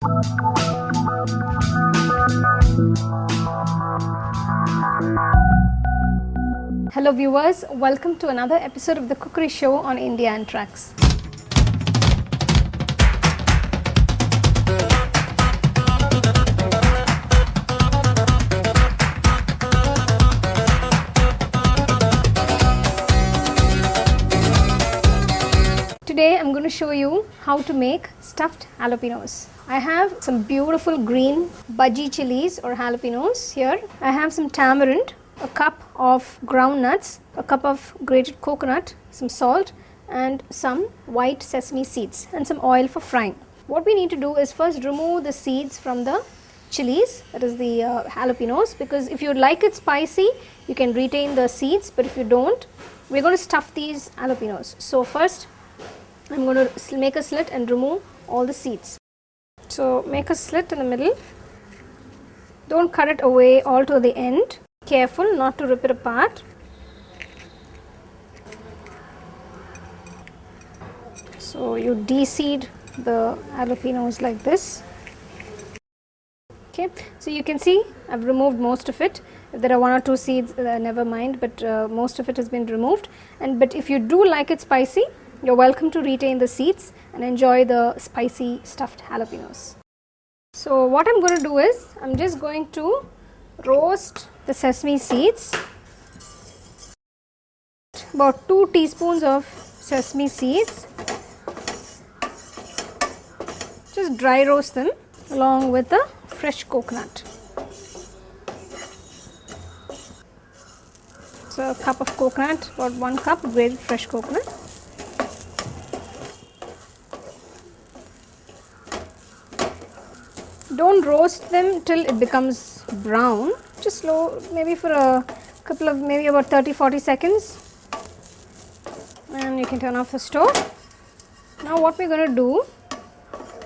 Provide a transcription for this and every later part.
Hello viewers, welcome to another episode of the Cookery Show on India and Tracks. Today I'm going to show you how to make stuffed jalapenos. I have some beautiful green budgie chilies or jalapenos here. I have some tamarind, a cup of ground nuts, a cup of grated coconut, some salt and some white sesame seeds and some oil for frying. What we need to do is first remove the seeds from the chilies, that is the jalapenos, because if you like it spicy you can retain the seeds, but if you don't, we're going to stuff these jalapenos. So first I'm going to make a slit and remove all the seeds. So make a slit in the middle, don't cut it away all to the end. Careful not to rip it apart. So you de-seed the jalapenos like this. Okay, so you can see I've removed most of it. If there are one or two seeds, never mind, but most of it has been removed. But if you do like it spicy, you're welcome to retain the seeds and enjoy the spicy stuffed jalapenos. So what I'm going to do is I'm just going to roast the sesame seeds, about 2 teaspoons of sesame seeds. Just dry roast them along with the fresh coconut. So a cup of coconut, about 1 cup grated fresh coconut. Don't roast them till it becomes brown, just slow, maybe for a couple of, maybe about 30-40 seconds, and you can turn off the stove. Now what we're going to do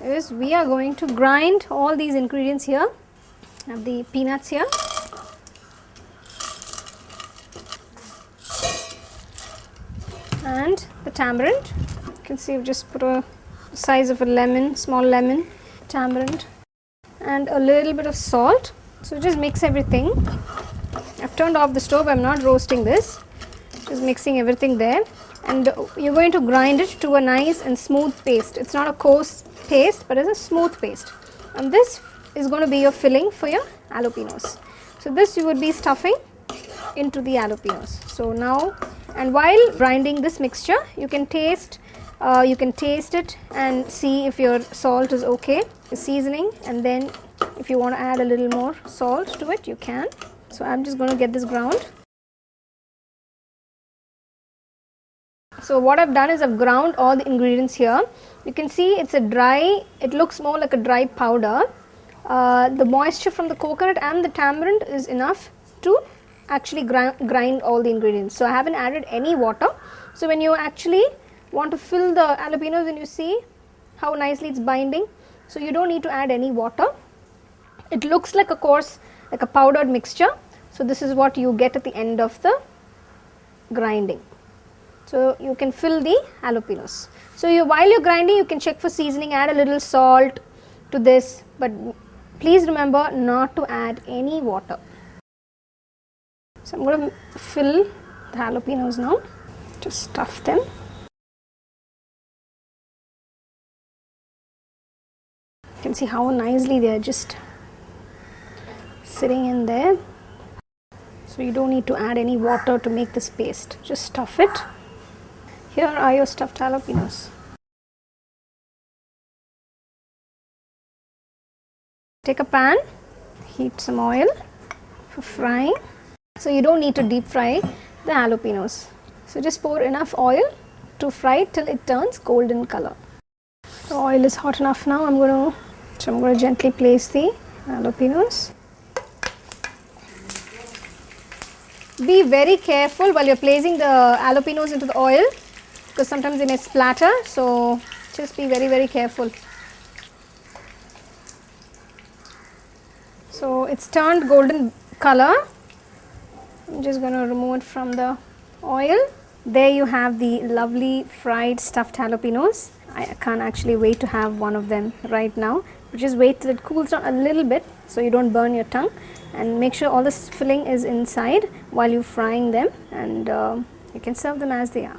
is we are going to grind all these ingredients here. I have the peanuts here, and the tamarind. You can see I've just put a size of a lemon, small lemon, tamarind, and a little bit of salt. So just mix everything. I've turned off the stove, I'm not roasting this, just mixing everything there, and you're going to grind it to a nice and smooth paste. It's not a coarse paste, but it's a smooth paste, and this is going to be your filling for your jalapenos. So this you would be stuffing into the jalapenos. So now, and while grinding this mixture, you can taste it and see if your salt is okay, the seasoning, and then if you want to add a little more salt to it, you can. So I'm just going to get this ground. So what I've done is I've ground all the ingredients here. You can see it's a dry, it looks more like a dry powder. The moisture from the coconut and the tamarind is enough to actually grind all the ingredients. So I haven't added any water. So when you actually want to fill the jalapenos, and you see how nicely it's binding, so you don't need to add any water. It looks like a coarse, like a powdered mixture. So this is what you get at the end of the grinding. So you can fill the jalapenos. So while you're grinding, you can check for seasoning, add a little salt to this, but please remember not to add any water. So I'm going to fill the jalapenos now, just stuff them. You can see how nicely they are just sitting in there. So you don't need to add any water to make this paste, just stuff it. Here are your stuffed jalapenos. Take a pan, heat some oil for frying. So you don't need to deep fry the jalapenos. So just pour enough oil to fry till it turns golden color. The oil is hot enough now. I'm going to gently place the jalapenos. Be very careful while you're placing the jalapenos into the oil, because sometimes they may splatter, so just be very careful. So it's turned golden color. I'm just going to remove it from the oil. There you have the lovely fried stuffed jalapenos. I can't actually wait to have one of them right now. Just wait till it cools down a little bit so you don't burn your tongue, and make sure all this filling is inside while you're frying them, and you can serve them as they are.